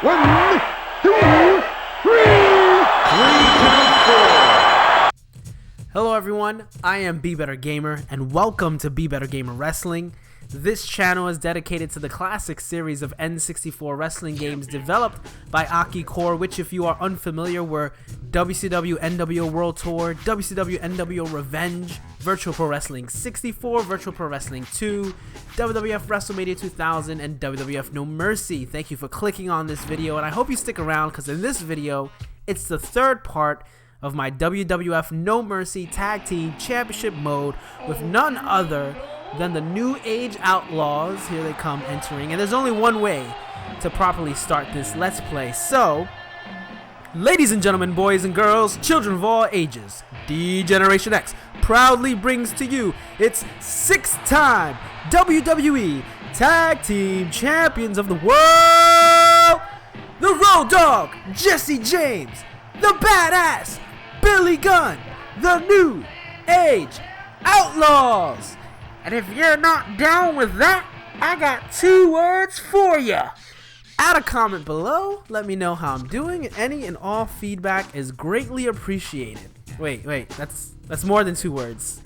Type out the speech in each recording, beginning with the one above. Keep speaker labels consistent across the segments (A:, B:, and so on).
A: 1, 2, 3. 3 count 4.
B: Hello everyone, I am Be Better Gamer and welcome to Be Better Gamer Wrestling. This channel is dedicated to the classic series of N64 wrestling games developed by Aki Core, which if you are unfamiliar were WCW NWO World Tour, WCW NWO Revenge, Virtual Pro Wrestling 64, Virtual Pro Wrestling 2, WWF Wrestlemania 2000, and WWF No Mercy. Thank you for clicking on this video, and I hope you stick around because in this video, it's the third part of my WWF No Mercy Tag Team Championship mode with none other than the new Age Outlaws. Here they come entering, and there's only one way to properly start this Let's Play. So, ladies and gentlemen, boys and girls, children of all ages, D-Generation X proudly brings to you its 6-time WWE Tag Team Champions of the World, the Road Dogg, Jesse James, the Badass, Billy Gunn, the new Age Outlaws. And if you're not down with that, I got 2 words for ya. Add a comment below, let me know how I'm doing, and any and all feedback is greatly appreciated. Wait, that's more than 2 words.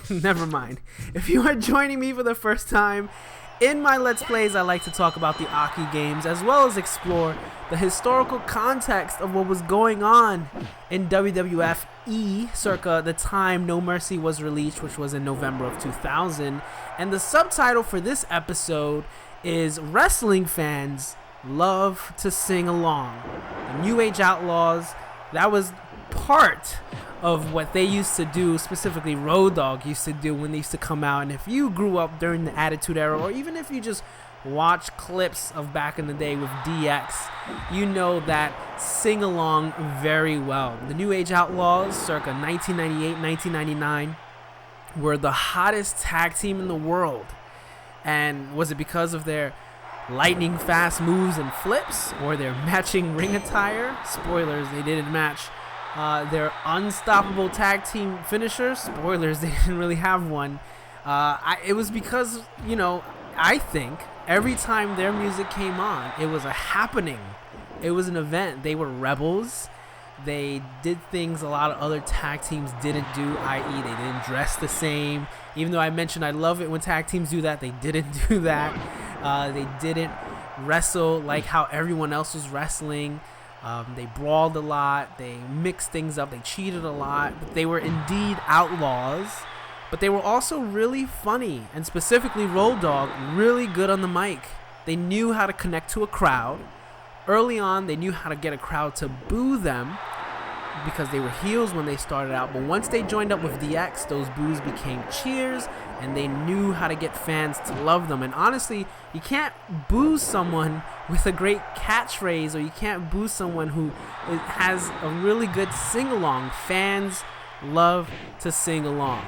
B: Never mind. If you are joining me for the first time, in my Let's Plays I like to talk about the Aki games as well as explore the historical context of what was going on in WWF circa the time No Mercy was released, which was in November of 2000. And the subtitle for this episode is Wrestling Fans Love to Sing Along. The New Age Outlaws, that was part of what they used to do, specifically Road Dogg used to do when they used to come out. And if you grew up during the Attitude Era, or even if you just watch clips of back in the day with DX, you know that sing along very well. The New Age Outlaws, circa 1998, 1999, were the hottest tag team in the world. And was it because of their lightning fast moves and flips, or their matching ring attire? Spoilers, they didn't match. Their unstoppable tag team finishers? Spoilers, they didn't really have one. It was because, you know, I think every time their music came on, it was a happening. It was an event. They were rebels. They did things a lot of other tag teams didn't do, i.e. they didn't dress the same. Even though I mentioned I love it when tag teams do that, they didn't do that. They didn't wrestle like how everyone else was wrestling. They brawled a lot. They mixed things up. They cheated a lot. But they were indeed outlaws. But they were also really funny, and specifically Road Dogg, really good on the mic. They knew how to connect to a crowd. Early on, they knew how to get a crowd to boo them because they were heels when they started out. But once they joined up with DX, those boos became cheers, and they knew how to get fans to love them. And honestly, you can't boo someone with a great catchphrase, or you can't boo someone who has a really good sing-along. Fans love to sing along.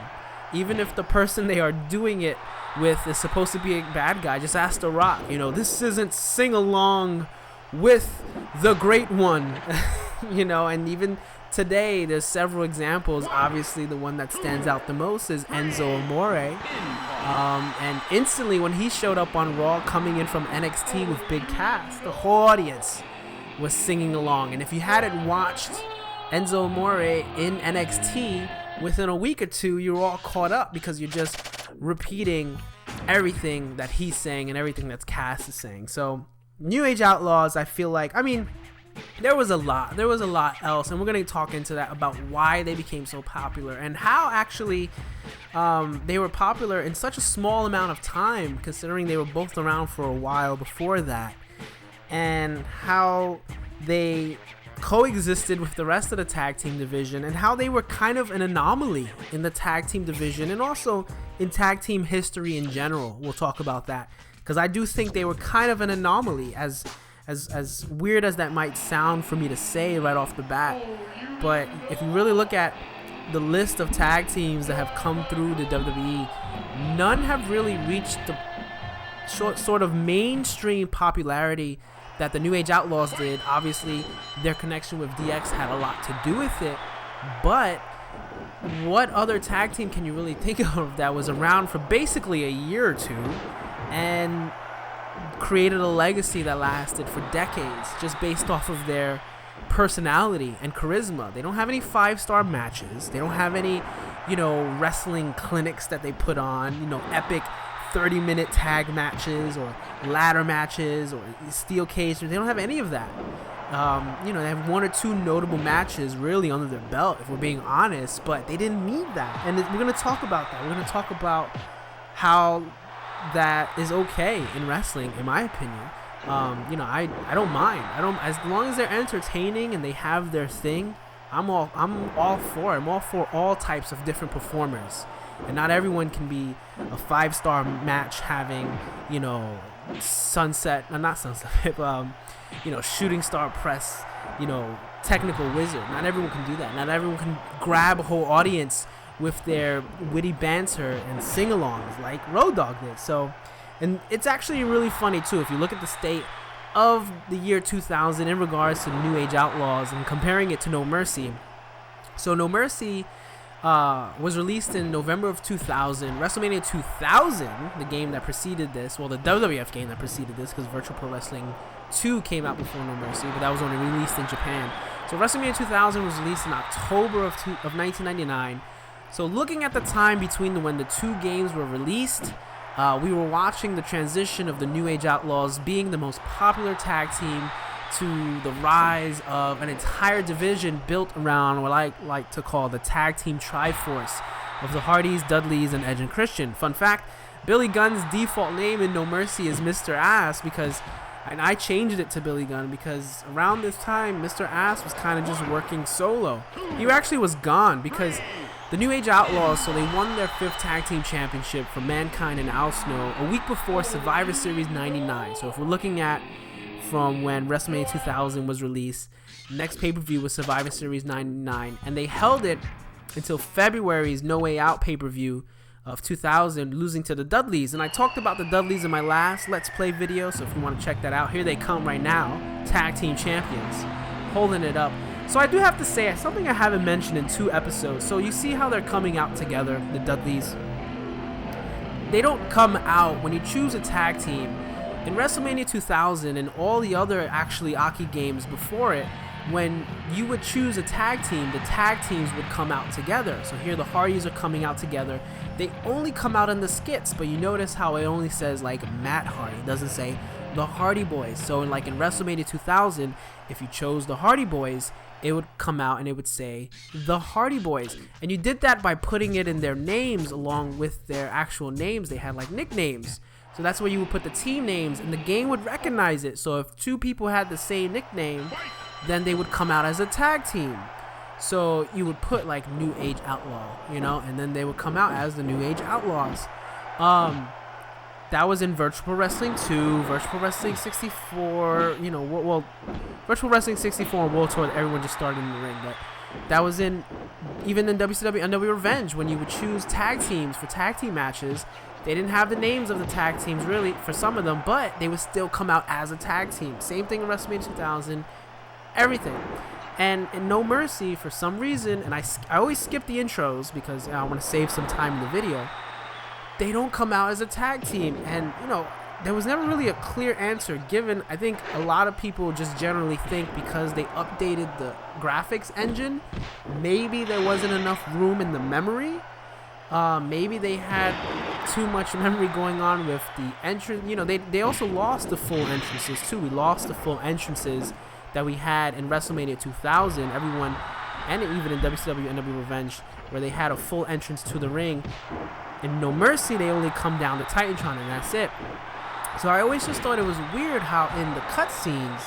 B: Even if the person they are doing it with is supposed to be a bad guy, just ask The Rock. You know, this isn't sing along with the great one. You know, and even today there's several examples. Obviously the one that stands out the most is Enzo Amore. And instantly when he showed up on Raw coming in from NXT with Big Cass, the whole audience was singing along. And if you hadn't watched Enzo Amore in NXT, within a week or two, you're all caught up because you're just repeating everything that he's saying and everything that Cass is saying. So, New Age Outlaws, I feel like, I mean, there was a lot else, and we're going to talk into that about why they became so popular and how actually they were popular in such a small amount of time, considering they were both around for a while before that, and how they coexisted with the rest of the tag team division, and how they were kind of an anomaly in the tag team division and also in tag team history in general. We'll talk about that because I do think they were kind of an anomaly, as weird as that might sound for me to say right off the bat. But if you really look at the list of tag teams that have come through the WWE, none have really reached the sort of mainstream popularity that the New Age Outlaws did. Obviously, their connection with DX had a lot to do with it, but what other tag team can you really think of that was around for basically a year or two and created a legacy that lasted for decades just based off of their personality and charisma. They don't have any 5-star matches. They don't have any, wrestling clinics that they put on, epic 30-minute tag matches or ladder matches or steel cage. They don't have any of that. They have 1 or 2 notable matches really under their belt, if we're being honest, but they didn't need that. And we're going to talk about that. We're going to talk about how that is okay in wrestling, in my opinion. I don't mind. As long as they're entertaining and they have their thing, I'm all for it. I'm all for all types of different performers. And not everyone can be a 5-star match having, shooting star press, technical wizard. Not everyone can do that. Not everyone can grab a whole audience with their witty banter and sing-alongs like Road Dogg did. So, and it's actually really funny too if you look at the state of the year 2000 in regards to New Age Outlaws and comparing it to No Mercy. So No Mercy was released in November of 2000. WrestleMania 2000, the game that preceded this, well, the WWF game that preceded this, because Virtual Pro Wrestling 2 came out before No Mercy, but that was only released in Japan. So WrestleMania 2000 was released in October of 1999. So looking at the time between when the 2 games were released, we were watching the transition of the New Age Outlaws being the most popular tag team to the rise of an entire division built around what I like to call the tag team Triforce of the Hardys, Dudleyz, and Edge and Christian. Fun fact, Billy Gunn's default name in No Mercy is Mr. Ass and I changed it to Billy Gunn because around this time, Mr. Ass was kind of just working solo. He actually was gone because the New Age Outlaws, so they won their 5th tag team championship from Mankind and Al Snow a week before Survivor Series 99. So if we're looking at from when WrestleMania 2000 was released, next pay-per-view was Survivor Series 99, and they held it until February's No Way Out pay-per-view of 2000, losing to the Dudleyz. And I talked about the Dudleyz in my last Let's Play video, so if you want to check that out, here they come right now, tag team champions, holding it up. So I do have to say, something I haven't mentioned in 2 episodes. So you see how they're coming out together, the Dudleyz. They don't come out when you choose a tag team. In WrestleMania 2000 and all the other actually Aki games before it, when you would choose a tag team, the tag teams would come out together. So here the Hardys are coming out together. They only come out in the skits, but you notice how it only says like Matt Hardy. It doesn't say the Hardy Boys. So in WrestleMania 2000, if you chose the Hardy Boys, it would come out and it would say the Hardy Boys. And you did that by putting it in their names along with their actual names. They had like nicknames. So that's where you would put the team names and the game would recognize it. So if 2 people had the same nickname, then they would come out as a tag team. So you would put like New Age Outlaw, and then they would come out as the New Age Outlaws. That was in Virtual Pro Wrestling 2, Virtual Pro Wrestling 64, Virtual Wrestling 64 and World Tour, everyone just started in the ring, but that was even in WCW NW Revenge, when you would choose tag teams for tag team matches. They didn't have the names of the tag teams really for some of them, but they would still come out as a tag team. Same thing in WrestleMania 2000, everything. And in No Mercy, for some reason, and I always skip the intros because I want to save some time in the video, they don't come out as a tag team. And, there was never really a clear answer given. I think a lot of people just generally think because they updated the graphics engine, maybe there wasn't enough room in the memory. Maybe they had too much memory going on with the entrance. They also lost the full entrances too. We lost the full entrances that we had in WrestleMania 2000. Everyone, and even in WCW NW Revenge, where they had a full entrance to the ring. In No Mercy, they only come down to Titantron, and that's it. So I always just thought it was weird how in the cutscenes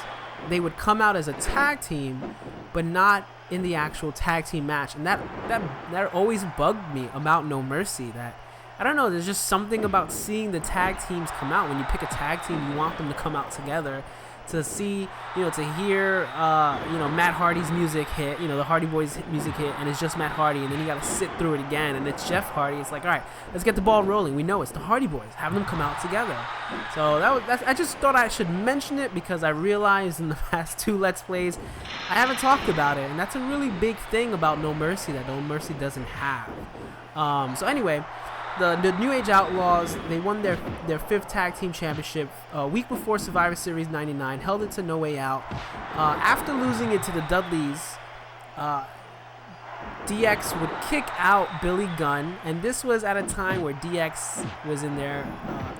B: they would come out as a tag team, but not in the actual tag team match. And that always bugged me about No Mercy. That, I don't know, there's just something about seeing the tag teams come out. When you pick a tag team, you want them to come out together. To see, to hear, Matt Hardy's music hit, the Hardy Boys music hit, and it's just Matt Hardy, and then you got to sit through it again, and it's Jeff Hardy. It's like, all right, let's get the ball rolling. We know it's the Hardy Boys. Have them come out together. So I just thought I should mention it because I realized in the past 2 Let's Plays, I haven't talked about it, and that's a really big thing about No Mercy that No Mercy doesn't have. So anyway, the New Age Outlaws, they won their 5th tag team championship a week before Survivor Series 99, held it to No Way Out. After losing it to the Dudleyz, DX would kick out Billy Gunn, and this was at a time where DX was in their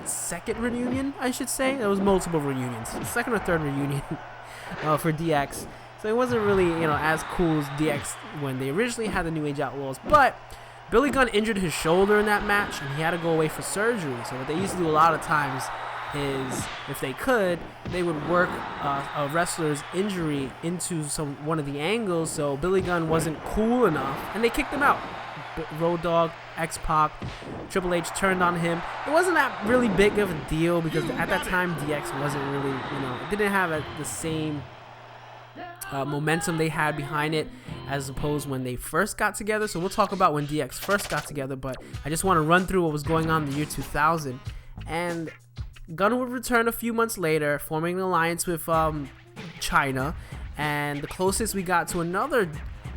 B: 2nd reunion, I should say. There was multiple reunions, 2nd or 3rd reunion for DX. So it wasn't really, as cool as DX when they originally had the New Age Outlaws. But Billy Gunn injured his shoulder in that match, and he had to go away for surgery. So what they used to do a lot of times is, if they could, they would work a wrestler's injury into one of the angles, so Billy Gunn wasn't cool enough, and they kicked him out. Road Dogg, X-Pac, Triple H turned on him. It wasn't that really big of a deal because at that time DX wasn't really, it didn't have the same momentum they had behind it as opposed when they first got together. So we'll talk about when DX first got together, but I just want to run through what was going on in the year 2000. And Gunn would return a few months later, forming an alliance with China, and the closest we got to another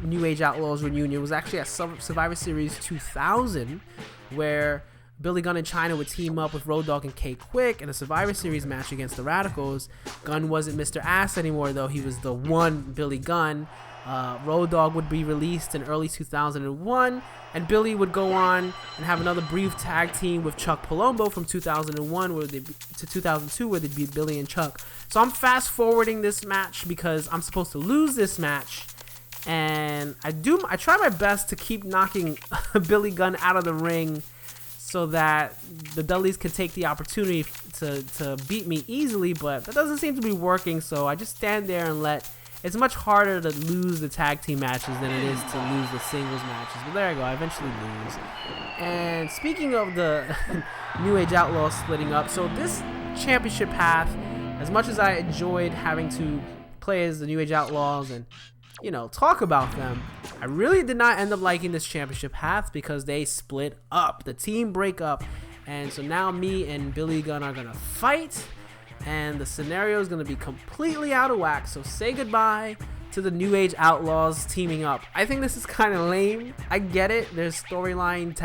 B: New Age Outlaws reunion was actually at Survivor Series 2000, where Billy Gunn and China would team up with Road Dogg and K-Quick in a Survivor Series match against the Radicals. Gunn wasn't Mr. Ass anymore, though. He was the one Billy Gunn. Road Dogg would be released in early 2001, and Billy would go on and have another brief tag team with Chuck Palumbo from 2001 to 2002, where they beat Billy and Chuck. So I'm fast forwarding this match because I'm supposed to lose this match, and I try my best to keep knocking Billy Gunn out of the ring so that the Dudleyz could take the opportunity to beat me easily, but that doesn't seem to be working. So I just stand there and it's much harder to lose the tag team matches than it is to lose the singles matches. But there I go, I eventually lose. And speaking of the New Age Outlaws splitting up, so this championship path, as much as I enjoyed having to play as the New Age Outlaws and talk about them, I really did not end up liking this championship path because they split up. The team break up, and so now me and Billy Gunn are gonna fight, and the scenario is gonna be completely out of whack. So say goodbye to the New Age Outlaws teaming up. I think this is kind of lame. I get it. There's storyline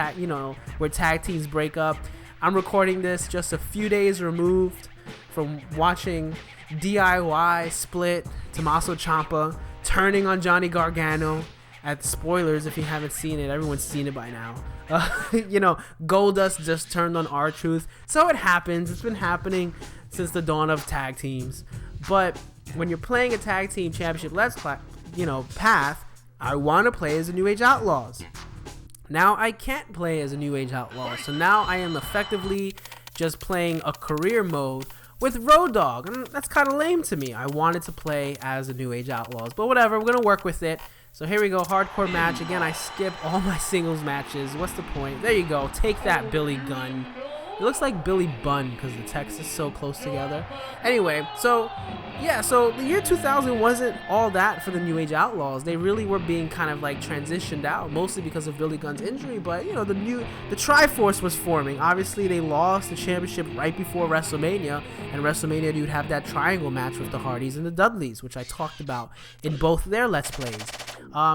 B: where tag teams break up. I'm recording this just a few days removed from watching DIY split, Tommaso Ciampa turning on Johnny Gargano. At the spoilers, if you haven't seen it, everyone's seen it by now. Goldust just turned on R-Truth. So it happens. It's been happening since the dawn of tag teams. But when you're playing a tag team championship path, I want to play as the New Age Outlaws. Now I can't play as a New Age Outlaw, so now I am effectively just playing a career mode with Road Dogg, and that's kind of lame to me. I wanted to play as the New Age Outlaws, but whatever, we're gonna work with it. So here we go, hardcore match. Again, I skip all my singles matches. What's the point? There you go. Take that, Billy Gunn. It looks like Billy Bunn because the text is so close together. Anyway, so the year 2000 wasn't all that for the New Age Outlaws. They really were being kind of transitioned out, mostly because of Billy Gunn's injury. But the Triforce was forming. Obviously, they lost the championship right before WrestleMania, and WrestleMania you'd have that triangle match with the Hardys and the Dudleyz, which I talked about in both their Let's Plays.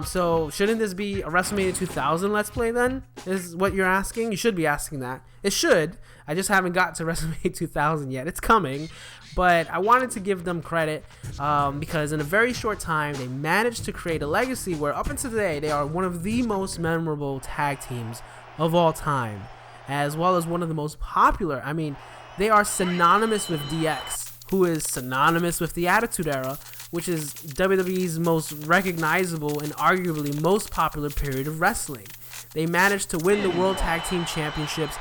B: So shouldn't this be a WrestleMania 2000 Let's Play then? Is what you're asking? You should be asking that. It should. I just haven't got to WrestleMania 2000 yet. It's coming. But I wanted to give them credit because in a very short time, they managed to create a legacy where up until today, they are one of the most memorable tag teams of all time, as well as one of the most popular. I mean, they are synonymous with DX, who is synonymous with the Attitude Era, which is WWE's most recognizable and arguably most popular period of wrestling. They managed to win the World Tag Team Championships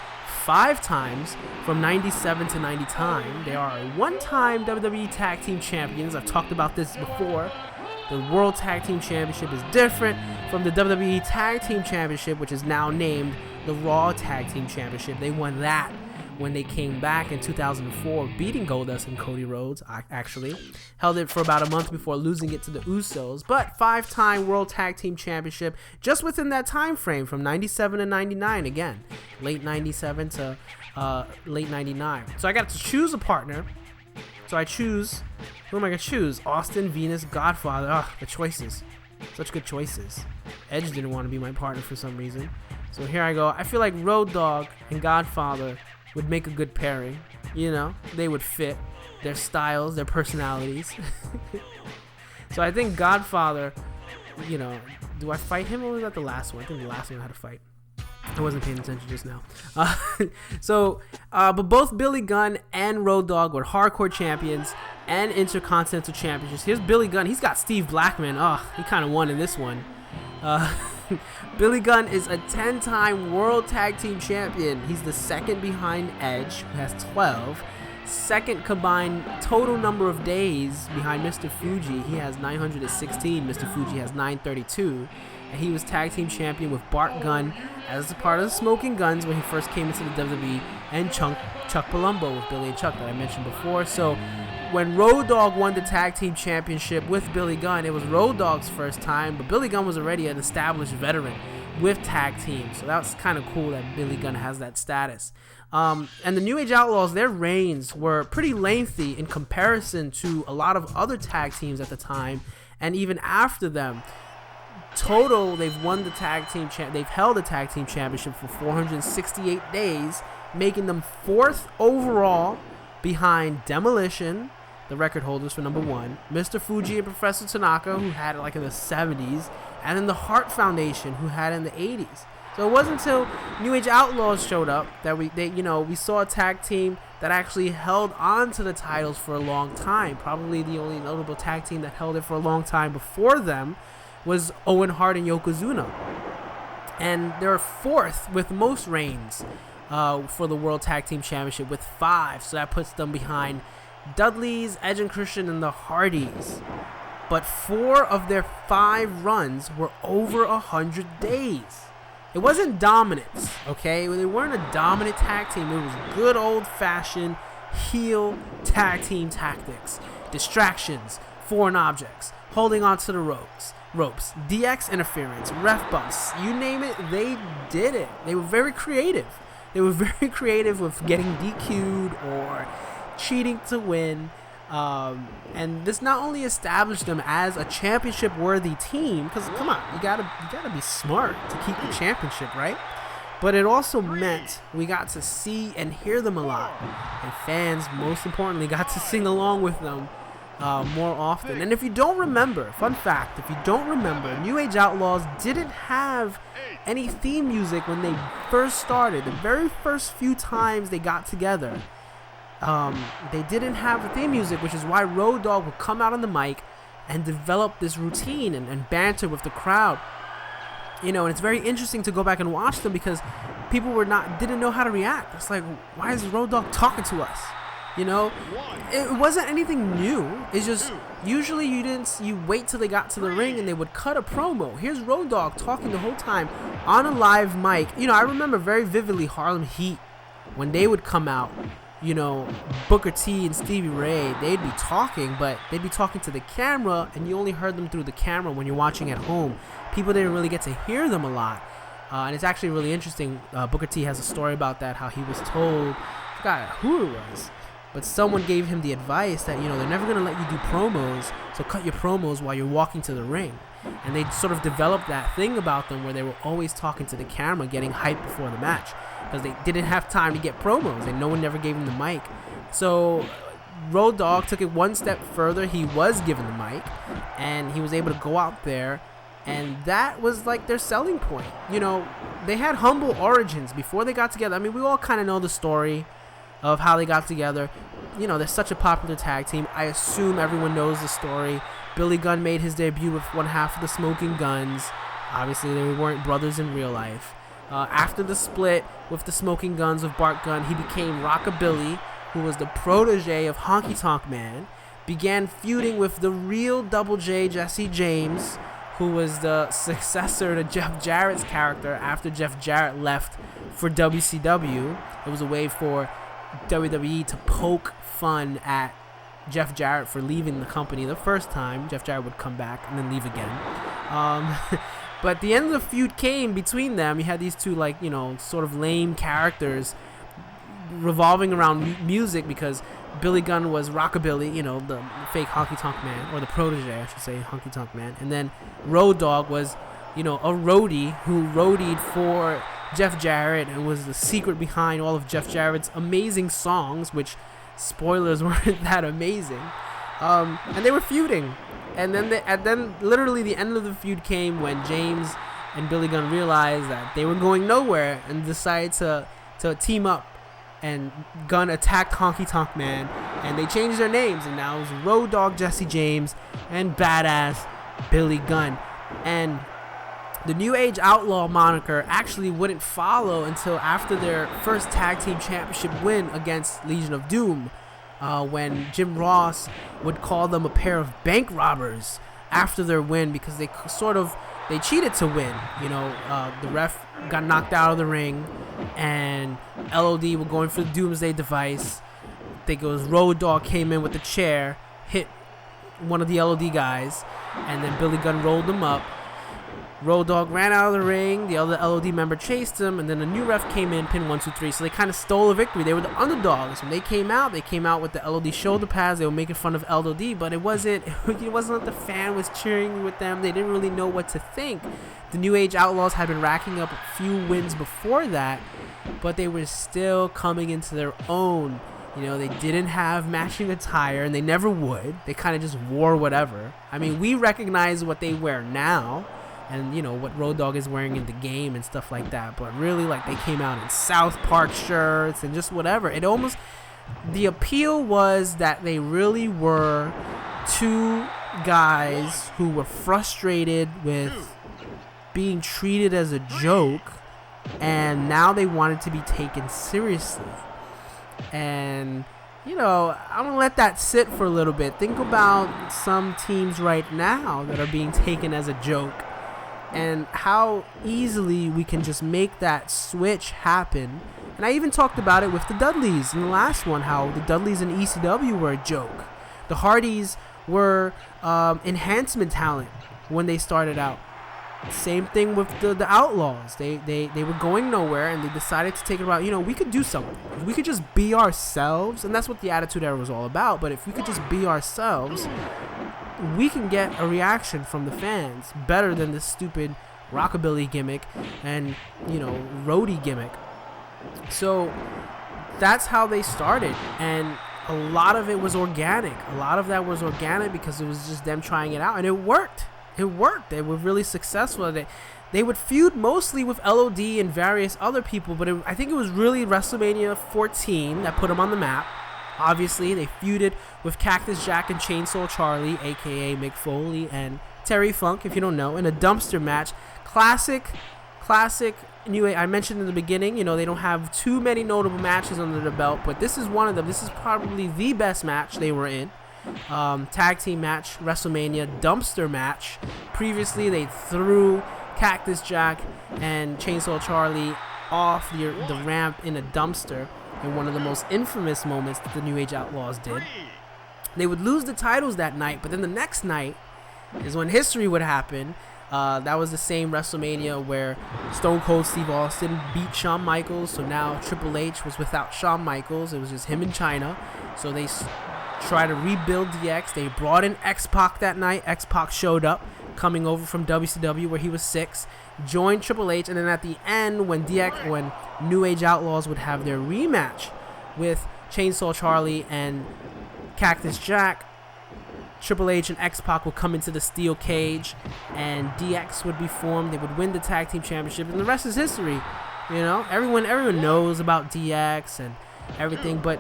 B: 5 times from 97 to 99. They are a one-time WWE Tag Team Champions. I've talked about this before. The World Tag Team Championship is different from the WWE Tag Team Championship, which is now named the Raw Tag Team Championship. They won that when they came back in 2004, beating Goldust and Cody Rhodes, actually. Held it for about a month before losing it to the Usos, but 5-time World Tag Team Championship just within that time frame from 97 to 99, again, late 97 to late 99. So I got to choose a partner. So I choose, who am I going to choose? Austin, Venus, Godfather. The choices. Such good choices. Edge didn't want to be my partner for some reason. So here I go. I feel like Road Dogg and Godfather would make a good pairing. You know, they would fit their styles, their personalities. So I think Godfather, you know, do I fight him or was that the last one? I think the last one I had to fight. I wasn't paying attention just now. But both Billy Gunn and Road Dogg were hardcore champions and intercontinental champions. Here's Billy Gunn. He's got Steve Blackman. Oh, he kind of won in this one. Billy Gunn is a 10-time World Tag Team Champion. He's the second behind Edge, who has 12. Second combined total number of days behind Mr. Fuji. He has 916. Mr. Fuji has 932. And he was tag team champion with Bart Gunn as a part of the Smoking Guns when he first came into the WWE, and Chuck Palumbo with Billy and Chuck that I mentioned before. So when Road Dogg won the tag team championship with Billy Gunn, it was Road Dogg's first time, but Billy Gunn was already an established veteran with tag teams. So that's kind of cool that Billy Gunn has that status. And the New Age Outlaws, their reigns were pretty lengthy in comparison to a lot of other tag teams at the time, and even after them. Total, they've won the they've held the tag team championship for 468 days, making them 4th overall behind Demolition, the record holders for number 1, Mr. Fuji and Professor Tanaka, who had it like in the 70s, and then the Hart Foundation, who had it in the 80s. So it wasn't until New Age Outlaws showed up that we saw a tag team that actually held on to the titles for a long time. Probably the only notable tag team that held it for a long time before them was Owen Hart and Yokozuna. And they're 4th with most reigns for the World Tag Team Championship with 5. So that puts them behind Dudleyz, Edge and Christian, and the Hardys. But 4 of their 5 runs were over 100 days. It wasn't dominance, okay? They weren't a dominant tag team. It was good old-fashioned heel tag team tactics. Distractions, foreign objects, holding onto the ropes, DX interference, ref bumps, you name it, they did it. They were very creative. They were very creative with getting DQ'd or cheating to win. And this not only established them as a championship-worthy team, because come on, you gotta be smart to keep the championship, right? But it also meant we got to see and hear them a lot, and fans, most importantly, got to sing along with them more often. And if you don't remember, fun fact, if you don't remember, New Age Outlaws didn't have any theme music when they first started. The very first few times they got together, they didn't have the theme music, which is why Road Dogg would come out on the mic and develop this routine and banter with the crowd. You know, and it's very interesting to go back and watch them because people didn't know how to react. It's like, why is Road Dogg talking to us? You know, it wasn't anything new. It's just usually you wait till they got to the ring and they would cut a promo. Here's Road Dogg talking the whole time on a live mic. You know, I remember very vividly Harlem Heat when they would come out. You know, Booker T and Stevie Ray, they'd be talking, but they'd be talking to the camera, and you only heard them through the camera when you're watching at home. People didn't really get to hear them a lot, and it's actually really interesting. Booker T has a story about that, how he was told, I forgot who it was, but someone gave him the advice that, you know, they're never going to let you do promos, so cut your promos while you're walking to the ring. And they sort of developed that thing about them where they were always talking to the camera, getting hyped before the match, because they didn't have time to get promos and no one never gave him the mic. So Road Dogg took it one step further. He was given the mic and he was able to go out there, and that was like their selling point. You know, they had humble origins before they got together. I mean, we all kind of know the story of how they got together. You know, they're such a popular tag team. I assume everyone knows the story. Billy Gunn made his debut with one half of the Smoking Guns. Obviously, they weren't brothers in real life. After the split with the Smoking Guns of Bart Gunn, he became Rockabilly, who was the protege of Honky Tonk Man, began feuding with the real Double J, Jesse James, who was the successor to Jeff Jarrett's character after Jeff Jarrett left for WCW. It was a way for WWE to poke fun at Jeff Jarrett for leaving the company the first time. Jeff Jarrett would come back and then leave again. But the end of the feud came between them. You had these two, like, you know, sort of lame characters revolving around music, because Billy Gunn was Rockabilly, you know, the fake Honky Tonk Man, or the protege, I should say, Honky Tonk Man. And then Road Dogg was, you know, a roadie who roadied for Jeff Jarrett. It was the secret behind all of Jeff Jarrett's amazing songs, which spoilers weren't that amazing. And they were feuding, and then literally the end of the feud came when James and Billy Gunn realized that they were going nowhere and decided to team up. And Gunn attacked Honky Tonk Man, and they changed their names, and now it's Road Dogg Jesse James and Badass Billy Gunn. And the New Age Outlaw moniker actually wouldn't follow until after their first tag team championship win against Legion of Doom, when Jim Ross would call them a pair of bank robbers after their win because they cheated to win. The ref got knocked out of the ring, and LOD were going for the Doomsday Device. I think it was Road Dogg came in with the chair, hit one of the LOD guys, and then Billy Gunn rolled them up. Road Dogg ran out of the ring, the other LOD member chased him, and then a new ref came in, pin 1, 2, 3. So they kind of stole a victory. They were the underdogs. When they came out with the LOD shoulder pads. They were making fun of LOD, but it wasn't like the fan was cheering with them. They didn't really know what to think. The New Age Outlaws had been racking up a few wins before that, but they were still coming into their own. They didn't have matching attire, and they never would. They kind of just wore whatever. I mean, we recognize what they wear now, and what Road Dogg is wearing in the game and stuff like that, but really, like, they came out in South Park shirts and just whatever. The appeal was that they really were two guys who were frustrated with being treated as a joke, and now they wanted to be taken seriously. And I'm gonna let that sit for a little bit. Think about some teams right now that are being taken as a joke, and how easily we can just make that switch happen. And I even talked about it with the Dudleyz in the last one, how the Dudleyz and ECW were a joke. The Hardys were enhancement talent when they started out. Same thing with the Outlaws. They were going nowhere, and they decided to take it about, we could do something. If we could just be ourselves, and that's what the Attitude Era was all about, but if we could just be ourselves, we can get a reaction from the fans better than this stupid rockabilly gimmick and roadie gimmick. So that's how they started, and a lot of it was organic. A lot of that was organic because it was just them trying it out, and it worked. They were really successful. They would feud mostly with LOD and various other people, but I think it was really WrestleMania 14 that put them on the map. Obviously, they feuded with Cactus Jack and Chainsaw Charlie, a.k.a. Mick Foley, and Terry Funk, if you don't know, in a dumpster match. Classic. Anyway, I mentioned in the beginning, they don't have too many notable matches under the belt, but this is one of them. This is probably the best match they were in. Tag team match, WrestleMania dumpster match. Previously, they threw Cactus Jack and Chainsaw Charlie off the ramp in a dumpster in one of the most infamous moments that the New Age Outlaws did. They would lose the titles that night, but then the next night is when history would happen. That was the same WrestleMania where Stone Cold Steve Austin beat Shawn Michaels, so now Triple H was without Shawn Michaels. It was just him and Chyna. So they try to rebuild DX. They brought in X-Pac that night. X-Pac showed up, coming over from WCW where he was 6, joined Triple H, and then at the end when New Age Outlaws would have their rematch with Chainsaw Charlie and Cactus Jack, Triple H and X-Pac would come into the steel cage, and DX would be formed. They would win the tag team championship, and the rest is history. Everyone knows about DX and everything, but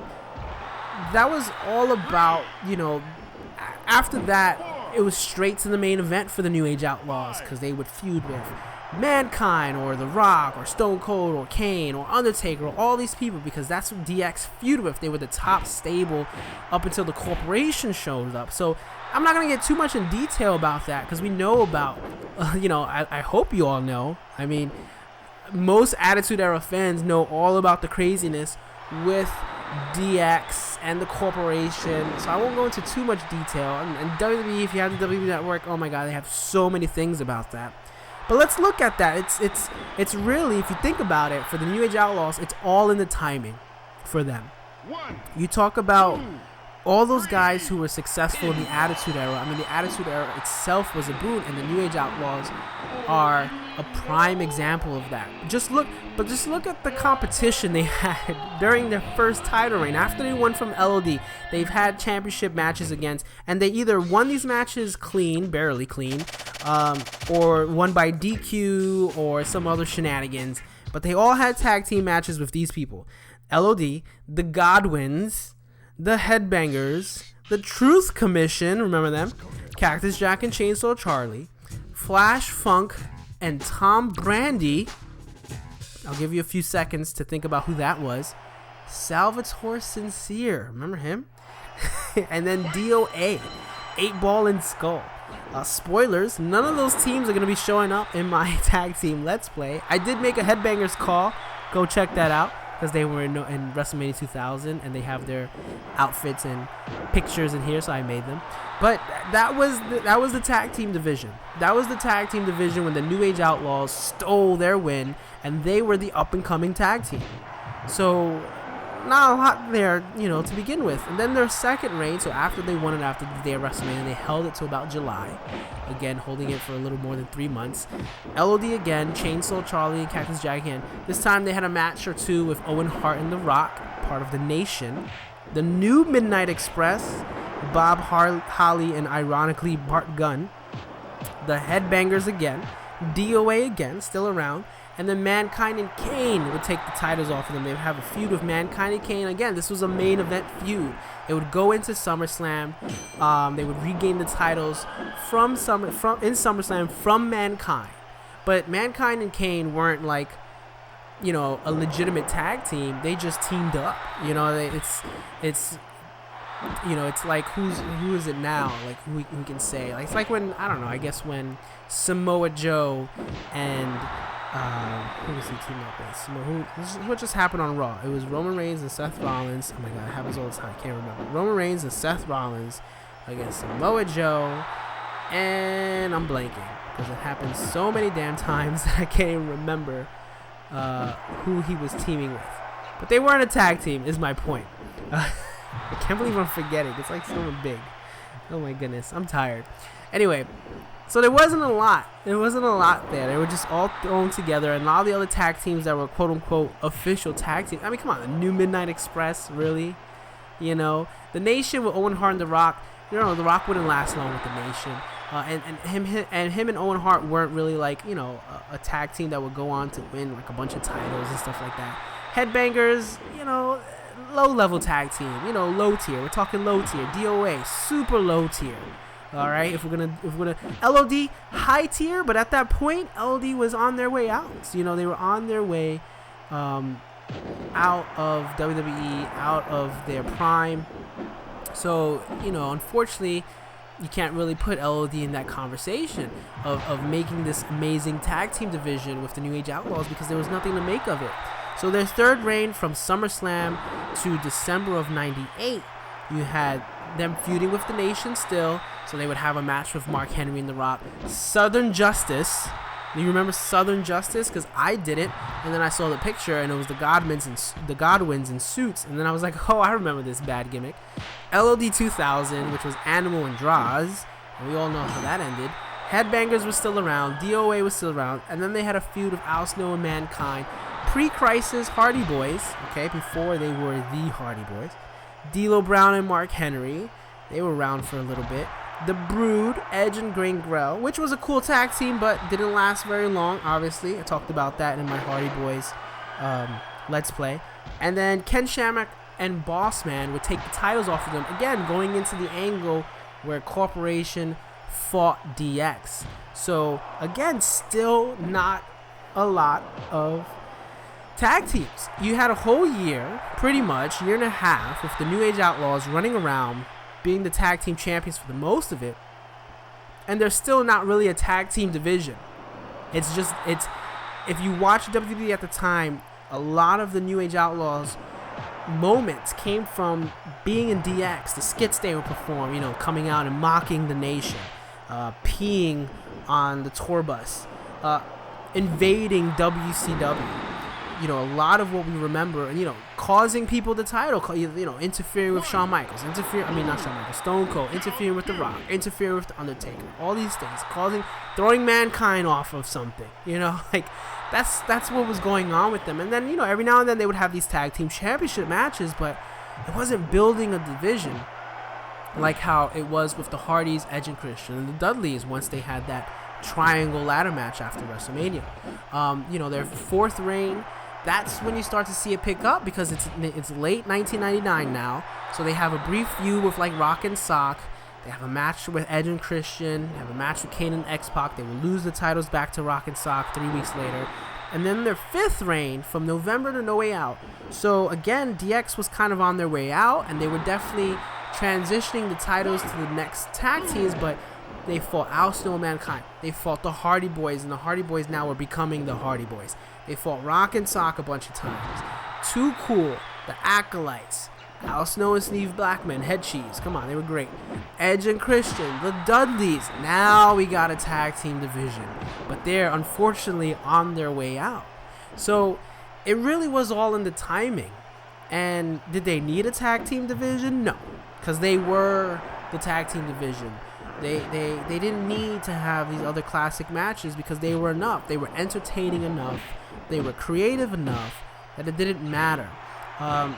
B: that was all about, after that, it was straight to the main event for the New Age Outlaws, because they would feud with Mankind or The Rock or Stone Cold or Kane or Undertaker or all these people, because that's what DX feud with. They were the top stable up until the Corporation showed up. So I'm not going to get too much in detail about that, because we know about, I hope you all know. I mean, most Attitude Era fans know all about the craziness with DX and the Corporation, so I won't go into too much detail. And WWE, if you have the WWE Network, oh my god, they have so many things about that. But let's look at that. It's really, if you think about it, for the New Age Outlaws, it's all in the timing for them. You talk about all those guys who were successful in the Attitude Era. I mean, the Attitude Era itself was a boon, and the New Age Outlaws are a prime example of that. Just look at the competition they had during their first title reign. After they won from LOD, they've had championship matches against, and they either won these matches clean, barely clean, or won by DQ or some other shenanigans. But they all had tag team matches with these people: LOD, the Godwins, the Headbangers, the Truth Commission, remember them? Cactus Jack and Chainsaw Charlie, Flash Funk, and Tom Brandy. I'll give you a few seconds to think about who that was. Salvatore Sincere, remember him? And then DOA, 8-Ball and Skull. Spoilers, none of those teams are going to be showing up in my tag team Let's Play. I did make a Headbangers call. Go check that out, because they were in WrestleMania 2000, and they have their outfits and pictures in here, so I made them. But that was the tag team division. That was the tag team division when the New Age Outlaws stole their win, and they were the up-and-coming tag team. So not a lot there, to begin with. And then their second reign, so after they won it after the day of WrestleMania, they held it to about July. Again, holding it for a little more than 3 months. LOD again, Chainsaw Charlie and Cactus Jack again. This time they had a match or two with Owen Hart and The Rock, part of the Nation. The New Midnight Express, Bob Holly and ironically Bart Gunn. The Headbangers again. DOA again, still around. And then Mankind and Kane would take the titles off of them. They would have a feud with Mankind and Kane. Again, this was a main event feud. It would go into SummerSlam. They would regain the titles in SummerSlam from Mankind. But Mankind and Kane weren't like, a legitimate tag team. They just teamed up. It's like who is it now? Like who we can say? Like, it's like when, I don't know, I guess when Samoa Joe and who was he teaming up with? What just happened on Raw? It was Roman Reigns and Seth Rollins. Oh my god, it happens all the time. I can't remember. Roman Reigns and Seth Rollins against Samoa Joe, and I'm blanking because it happens so many damn times that I can't even remember who he was teaming with. But they weren't a tag team, is my point. I can't believe I'm forgetting. It's like someone big. Oh my goodness, I'm tired. Anyway, so there wasn't a lot. There wasn't a lot there. They were just all thrown together, and all the other tag teams that were quote-unquote official tag teams. I mean, come on, the New Midnight Express, really? The Nation with Owen Hart and The Rock. The Rock wouldn't last long with the Nation. And him and Owen Hart weren't really like, a tag team that would go on to win like a bunch of titles and stuff like that. Headbangers, low-level tag team, low tier. We're talking low tier. DOA, super low tier. All right, if we're gonna LOD high tier, but at that point LOD was on their way out. They were on their way out of WWE, out of their prime. So unfortunately, you can't really put LOD in that conversation of making this amazing tag team division with the New Age Outlaws, because there was nothing to make of it. So their third reign from SummerSlam to December of '98, you had them feuding with the Nation still. So they would have a match with Mark Henry and The Rock. Southern Justice. Do you remember Southern Justice? Because I did it, and then I saw the picture, and it was the Godwins in suits, and then I was like, oh, I remember this bad gimmick. LOD 2000, which was Animal and Draws, and we all know how that ended. Headbangers was still around. DOA was still around, and then they had a feud with Al Snow and Mankind. Pre-Crisis Hardy Boys, okay, before they were the Hardy Boys. D'Lo Brown and Mark Henry, they were around for a little bit. The Brood, Edge and Gangrel, which was a cool tag team, but didn't last very long, obviously. I talked about that in my Hardy Boys Let's Play. And then Ken Shamrock and Boss Man would take the titles off of them, again, going into the angle where Corporation fought DX. So, again, still not a lot of tag teams. You had a whole year, pretty much, year and a half, with the New Age Outlaws running around, being the tag team champions for the most of it, and there's still not really a tag team division. It's if you watch WWE at the time, a lot of the New Age Outlaws moments came from being in DX, the skits they would perform, coming out and mocking the Nation, peeing on the tour bus, invading WCW. a lot of what we remember, and causing people the title, interfering with Shawn Michaels, Stone Cold, interfering with The Rock, interfering with The Undertaker, all these things, throwing Mankind off of something, like that's what was going on with them. And then every now and then they would have these tag team championship matches, but it wasn't building a division like how it was with the Hardys, Edge and Christian, and the Dudleys once they had that triangle ladder match after WrestleMania. Their fourth reign, that's when you start to see it pick up, because it's late 1999 now, so they have a brief feud with like Rock and Sock. They have a match with Edge and Christian. They have a match with Kane and X-Pac. They will lose the titles back to Rock and Sock 3 weeks later. And then their fifth reign from November to No Way Out. So again, DX was kind of on their way out, and they were definitely transitioning the titles to the next tag teams, but they fought Al Snow and Mankind. They fought the Hardy Boys, and the Hardy Boys now were becoming the Hardy Boys. They fought Rock and Sock a bunch of times. Too Cool, the Acolytes, Al Snow and Steve Blackman, Head Cheese. Come on, they were great. Edge and Christian, the Dudleys. Now we got a tag team division, but they're unfortunately on their way out. So it really was all in the timing. And did they need a tag team division? No, because they were the tag team division. They didn't need to have these other classic matches, because they were enough. They were entertaining enough. They were creative enough that it didn't matter.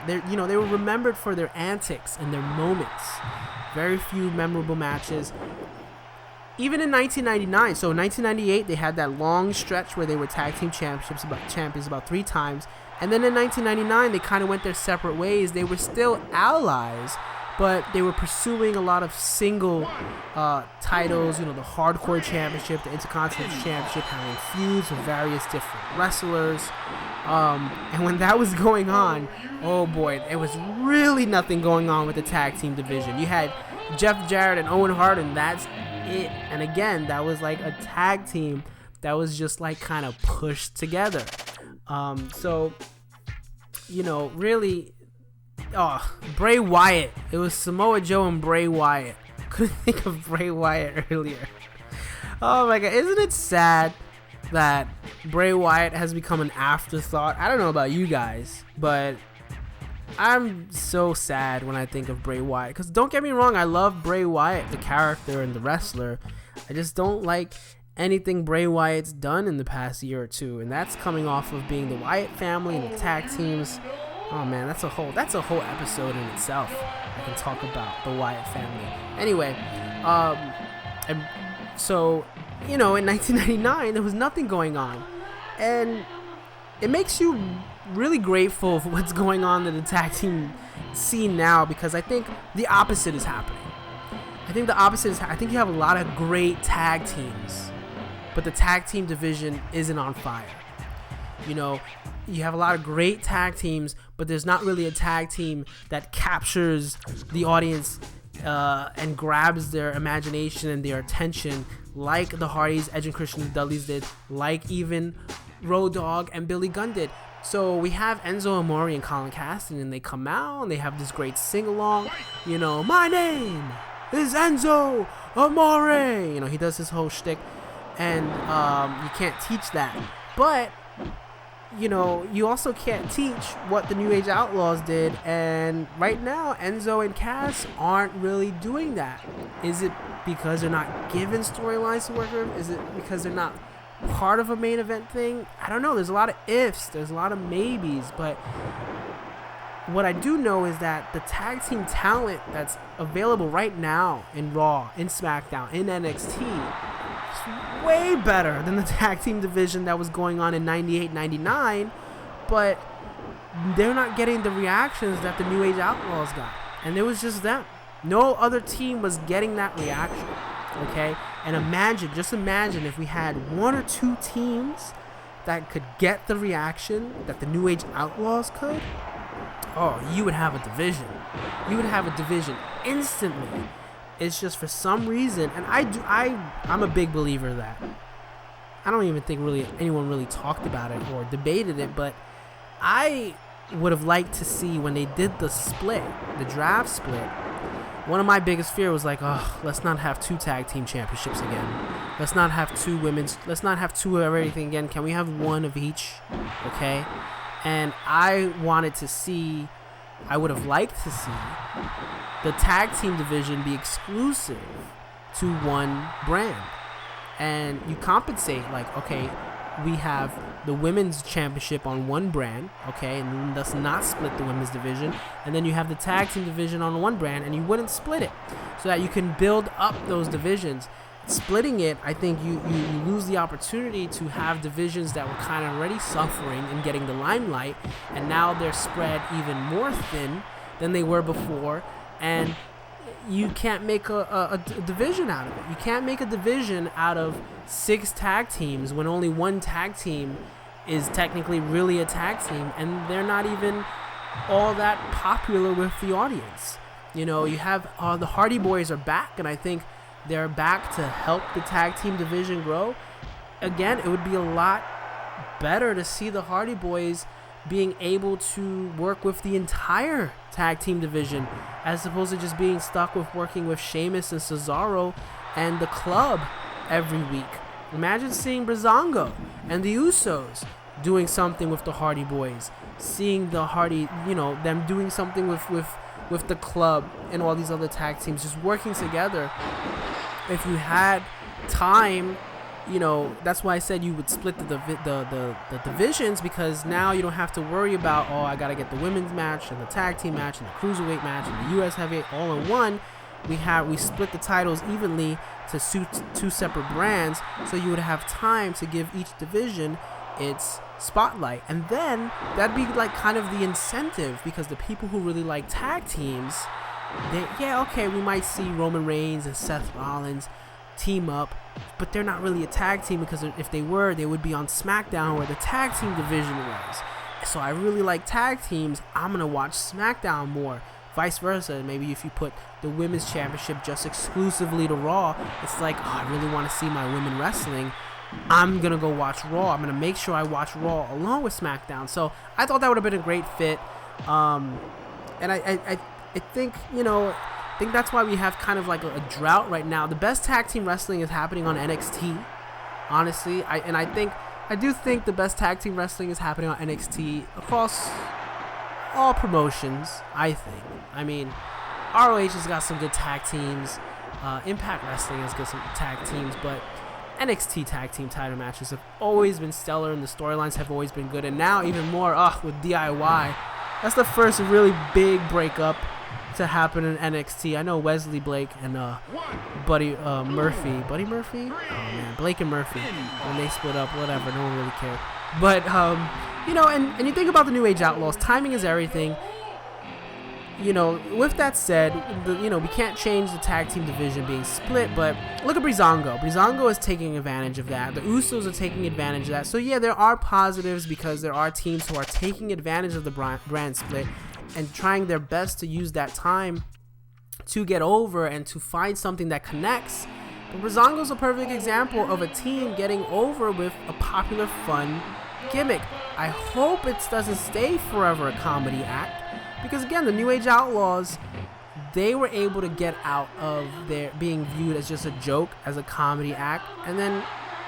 B: They were remembered for their antics and their moments. Very few memorable matches. Even in 1999, so in 1998, they had that long stretch where they were tag team champions about 3 times. And then in 1999, they kind of went their separate ways. They were still allies, but they were pursuing a lot of single titles, the Hardcore Championship, the Intercontinental Championship, having feuds with various different wrestlers. And when that was going on, oh boy, it was really nothing going on with the tag team division. You had Jeff Jarrett and Owen Hart, and that's it. And again, that was like a tag team that was just like kind of pushed together. Really, Bray Wyatt. It was Samoa Joe and Bray Wyatt. Couldn't think of Bray Wyatt earlier. Oh my god, isn't it sad that Bray Wyatt has become an afterthought? I don't know about you guys, but I'm so sad when I think of Bray Wyatt. Because don't get me wrong, I love Bray Wyatt, the character and the wrestler. I just don't like anything Bray Wyatt's done in the past year or two, and that's coming off of being the Wyatt family and the tag teams. Oh man, that's a whole episode in itself. I can talk about the Wyatt family. Anyway, and so in 1999 there was nothing going on, and it makes you really grateful for what's going on in the tag team scene now, because I think the opposite is happening. I think you have a lot of great tag teams, but the tag team division isn't on fire. You have a lot of great tag teams, but there's not really a tag team that captures the audience and grabs their imagination and their attention like the Hardys, Edge and Christian, and Dudleyz did, like even Road Dogg and Billy Gunn did. So we have Enzo Amore and Colin Caston, and they come out and they have this great sing-along. My name is Enzo Amore. He does his whole shtick, and you can't teach that. But you also can't teach what the New Age Outlaws did, and right now Enzo and Cass aren't really doing that. Is it because they're not given storylines to work with? Is it because they're not part of a main event thing? I don't know. There's a lot of ifs, there's a lot of maybes, but what I do know is that the tag team talent that's available right now in Raw, in SmackDown, in NXT is way better than the tag team division that was going on in 98, 99, but they're not getting the reactions that the New Age Outlaws got. And it was just them. No other team was getting that reaction. Okay? And just imagine if we had 1 or 2 teams that could get the reaction that the New Age Outlaws could. Oh, you would have a division. You would have a division instantly. It's just for some reason, and I'm a big believer of that. I don't even think really anyone really talked about it or debated it, but I would have liked to see when they did the split, the draft split. One of my biggest fears was like, let's not have 2 tag team championships again. Let's not have 2 women's. Let's not have 2 of everything again. Can we have 1 of each? Okay. And I would have liked to see the tag team division be exclusive to one brand. And you compensate, like, okay, we have the women's championship on one brand, okay, and thus not split the women's division, and then you have the tag team division on one brand, and you wouldn't split it, so that you can build up those divisions. Splitting it, I think you lose the opportunity to have divisions that were kind of already suffering and getting the limelight, and now they're spread even more thin than they were before, and you can't make a division out of it. You can't make a division out of 6 tag teams when only one tag team is technically really a tag team, and they're not even all that popular with the audience. You know, you have the Hardy Boys are back, and I think they're back to help the tag team division grow. Again, it would be a lot better to see the Hardy Boys being able to work with the entire tag team division, as opposed to just being stuck with working with Sheamus and Cesaro and the club every week. Imagine seeing Breezango and the Usos doing something with the Hardy Boys, seeing the Hardy, you know, them doing something with the club and all these other tag teams, just working together. If you had time, you know, that's why I said you would split the divisions, because now you don't have to worry about, oh, I gotta get the women's match and the tag team match and the cruiserweight match and the US heavyweight all in one. We split the titles evenly to suit 2 separate brands, so you would have time to give each division its spotlight. And then that'd be like kind of the incentive, because the people who really like tag teams, we might see Roman Reigns and Seth Rollins team up, but they're not really a tag team, because if they were, they would be on SmackDown where the tag team division was. So I really like tag teams, I'm gonna watch SmackDown more. Vice versa, maybe if you put the women's championship just exclusively to Raw, it's like, oh, I really want to see my women wrestling, I'm gonna go watch Raw. I'm gonna make sure I watch Raw along with SmackDown. So I thought that would have been a great fit, and I think, you know, I think that's why we have kind of like a drought right now. The best tag team wrestling is happening on NXT, honestly. I do think the best tag team wrestling is happening on NXT across all promotions, I think. I mean, ROH has got some good tag teams. Impact Wrestling has got some tag teams, but NXT tag team title matches have always been stellar, and the storylines have always been good. And now even more, with DIY. That's the first really big breakup to happen in NXT. I know Wesley Blake and Blake and Murphy, when they split up, whatever, no one really cared. But you know, and you think about the New Age Outlaws, timing is everything. You know, with that said, we can't change the tag team division being split, but look at Breezango. Breezango is taking advantage of that. The Usos are taking advantage of that. So yeah, there are positives, because there are teams who are taking advantage of the brand split and trying their best to use that time to get over and to find something that connects. But Breezango's a perfect example of a team getting over with a popular, fun gimmick. I hope it doesn't stay forever a comedy act, because again, the New Age Outlaws, they were able to get out of their being viewed as just a joke, as a comedy act, and then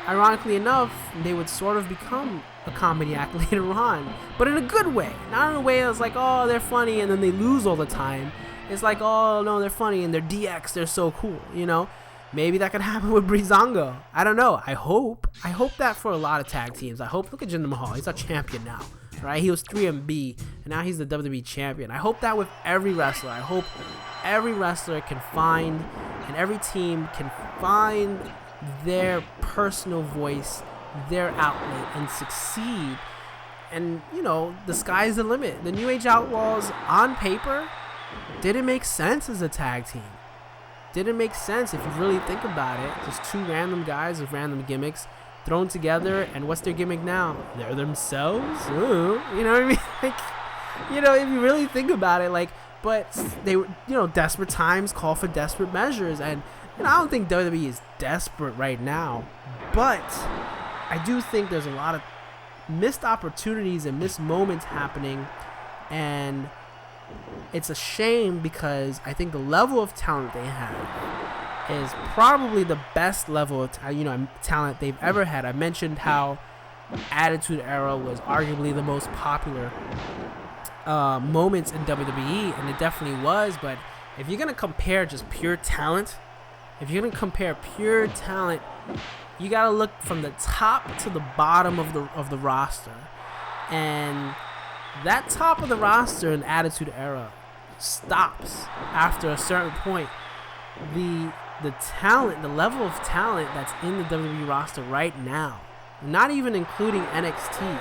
B: ironically enough, they would sort of become a comedy act later on, but in a good way, not in a way that's like, oh, they're funny and then they lose all the time. It's like, oh no, they're funny and they're DX, they're so cool, you know. Maybe that could happen with Breezango. I don't know. I hope that for a lot of tag teams. I hope. Look at Jinder Mahal. He's a champion now, right? He was 3MB, and now he's the WWE champion. I hope that with every wrestler. I hope every wrestler can find, and every team can find their personal voice, their outlet, and succeed. And, you know, the sky's the limit. The New Age Outlaws, on paper, didn't make sense as a tag team. Didn't make sense if you really think about it. Just 2 random guys with random gimmicks thrown together, and what's their gimmick now? They're themselves. Ooh, you know what I mean? Like, you know, if you really think about it, like, but they were, you know, desperate times call for desperate measures, and I don't think WWE is desperate right now, but I do think there's a lot of missed opportunities and missed moments happening, and it's a shame, because I think the level of talent they have is probably the best level of talent they've ever had. I mentioned how Attitude Era was arguably the most popular moments in WWE, and it definitely was. But if you're gonna compare just pure talent, you gotta look from the top to the bottom of the roster, and that top of the roster in Attitude Era stops after a certain point. The talent, the level of talent that's in the WWE roster right now, not even including NXT,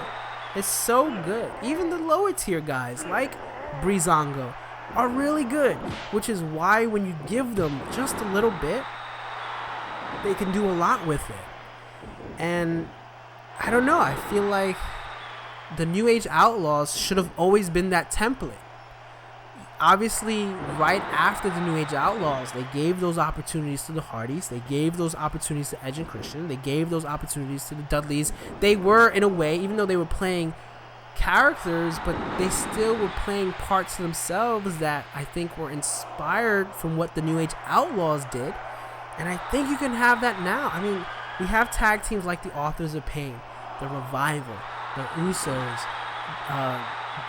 B: is so good. Even the lower tier guys like Breezango are really good, which is why when you give them just a little bit, they can do a lot with it. And I don't know, I feel like the New Age Outlaws should have always been that template. Obviously, right after the New Age Outlaws, they gave those opportunities to the Hardys. They gave those opportunities to Edge and Christian. They gave those opportunities to the Dudleys. They were, in a way, even though they were playing characters, but they still were playing parts themselves that I think were inspired from what the New Age Outlaws did. And I think you can have that now. I mean, we have tag teams like the Authors of Pain, the Revival, the Usos,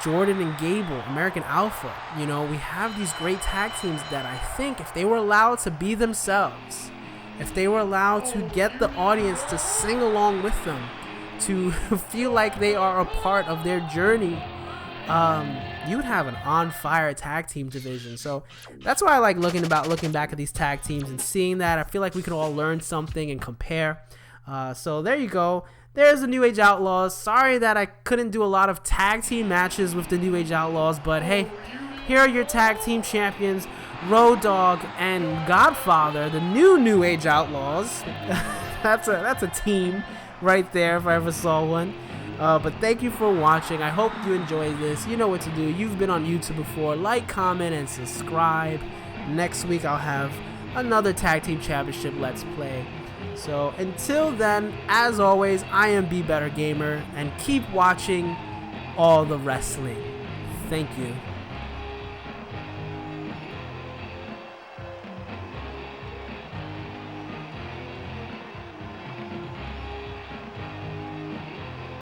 B: Jordan and Gable, American Alpha. You know, we have these great tag teams that I think if they were allowed to be themselves, if they were allowed to get the audience to sing along with them, to feel like they are a part of their journey, you would have an on-fire tag team division. So that's why I like looking back at these tag teams and seeing that. I feel like we can all learn something and compare. So there you go. There's the New Age Outlaws. Sorry that I couldn't do a lot of tag team matches with the New Age Outlaws, but hey, here are your tag team champions, Road Dogg and Godfather, the New Age Outlaws. That's a team right there if I ever saw one. But thank you for watching. I hope you enjoyed this. You know what to do. You've been on YouTube before. Like, comment, and subscribe. Next week I'll have another Tag Team Championship Let's Play. So until then, as always, I am Be Better Gamer, and keep watching all the wrestling. Thank you.